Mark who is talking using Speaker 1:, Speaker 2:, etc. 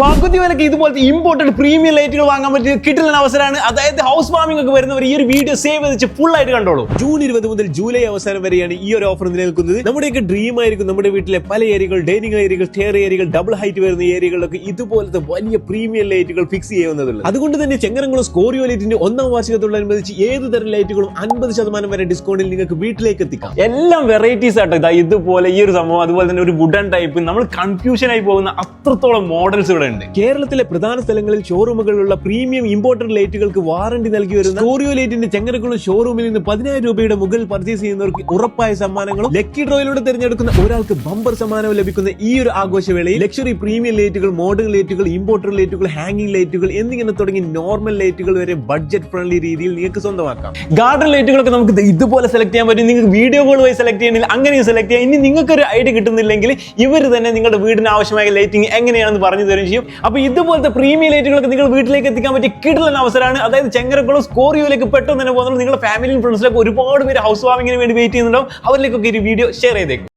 Speaker 1: പകുതി വിലക്ക് ഇതുപോലത്തെ ഇമ്പോർട്ടഡ് പ്രീമിയം ലൈറ്റുകൾ വാങ്ങാൻ പറ്റിയ കിട്ടുന്ന അവസരമാണ്. അതായത് ഹൗസ് വാമിംഗ് ഒക്കെ വരുന്നവർ ഈ ഒരു വീഡിയോ സേവ് ചെയ്ത് ഫുൾ ആയിട്ട് കണ്ടോളൂ.
Speaker 2: ജൂൺ 20 മുതൽ ജൂലൈ അവസാനം വരെയാണ് ഈ ഒരു ഓഫർ നിലനിൽക്കുന്നത്. നമ്മുടെയൊക്കെ ഡ്രീം ആയിരിക്കും നമ്മുടെ വീട്ടിലെ പല ഏരിയകൾ, ഡൈനിങ് ഏരിയകൾ, സ്റ്റെയർ ഏരിയകൾ, ഡബിൾ ഹൈറ്റ് വരുന്ന ഏരിയകളിലൊക്കെ ഇതുപോലത്തെ വലിയ പ്രീമിയം ലൈറ്റുകൾ ഫിക്സ് ചെയ്യുന്നതുള്ളത്. അതുകൊണ്ട് തന്നെ ചെങ്ങരംകുളം സ്കോറിയോ ലൈറ്റിന്റെ 1ാം വാർഷികത്തോടനുബന്ധിച്ച് ഏത് തരം ലൈറ്റുകളും 50% വരെ ഡിസ്കൗണ്ടിൽ നിങ്ങൾക്ക് വീട്ടിലേക്ക് എത്തിക്കാം.
Speaker 1: എല്ലാം വെറൈറ്റീസ് ആട്ടോ. ഇതാ ഇതുപോലെ ഈ ഒരു സംഭവം, അതുപോലെ തന്നെ ഒരു വുഡൻ ടൈപ്പ്, നമ്മൾ കൺഫ്യൂഷൻ ആയി പോകുന്ന അത്രത്തോളം മോഡൽസ് ഇവിടെ ഉണ്ട്.
Speaker 2: കേരളത്തിലെ പ്രധാന സ്ഥലങ്ങളിൽ ഷോറൂമുകളിലുള്ള പ്രീമിയം ഇമ്പോർട്ടഡ് ലൈറ്റുകൾക്ക് വാറണ്ടി നൽകി വരുന്ന സ്കോറിയോ ലൈറ്റിന്റെ ചെങ്ങരംകുളം ഷോറൂമിൽ നിന്ന് 10,000 രൂപയുടെ മുകളിൽ പർച്ചേസ് ചെയ്യുന്നവർക്ക് ഉറപ്പായ സമ്മാനങ്ങളും ലക്കി ഡ്രോയിലൂടെ തിരഞ്ഞെടുക്കുന്ന ഒരാൾക്ക് ബമ്പർ സമ്മാനവും ലഭിക്കുന്ന ഈ ഒരു ആഘോഷവേളയിൽ ലക്ഷറി പ്രീമിയം ലൈറ്റുകൾ, മോഡേൺ ലൈറ്റുകൾ, ഇമ്പോർട്ടഡ് ലൈറ്റുകൾ, ഹാങ്ങിങ് ലൈറ്റുകൾ എന്നിങ്ങനെ തുടങ്ങി നോർമൽ ലൈറ്റുകൾ വരെ ബഡ്ജറ്റ് ഫ്രണ്ട്ലി രീതിയിൽ നിങ്ങൾക്ക് സ്വന്തമാക്കാം.
Speaker 1: ഗാർഡൻ ലൈറ്റുകളൊക്കെ നമുക്ക് ഇതുപോലെ സെലക്ട് ചെയ്യാൻ പറ്റും. നിങ്ങൾക്ക് വീഡിയോ കോൾ വഴി സെലക്ട് ചെയ്യണമെങ്കിൽ അങ്ങനെയും സെലക്ട് ചെയ്യാം. ഇനി നിങ്ങൾക്ക് ഒരു ഐഡിയ കിട്ടുന്നില്ലെങ്കിൽ ഇവർ തന്നെ നിങ്ങളുടെ വീടിന് ആവശ്യമായ ലൈറ്റിംഗ് എങ്ങനെയാണെന്ന് പറഞ്ഞു തരും ചെയ്യും. അപ്പൊ ഇതുപോലത്തെ പ്രീമിയം ലൈറ്റുകളൊക്കെ നിങ്ങൾ വീട്ടിലേക്ക് എത്തിക്കാൻ പറ്റിയ കിട്ടുന്ന അവസരമാണ്. അതായത് ചെങ്ങരംകുളം സ്കോറിയോയിലേക്ക് പെട്ടെന്ന് തന്നെ പോകുന്നത്. നിങ്ങളുടെ ഫാമിലിയും ഫ്രണ്ട്സിലൊക്കെ ഒരുപാട് പേര് ഹൗസ് വാമിങ്ങിന് വേണ്ടി വെയിറ്റ് ചെയ്യുന്നുണ്ടാവും. അവരിലേക്കൊക്കെ ഒരു വീഡിയോ ഷെയർ ചെയ്തേക്കും.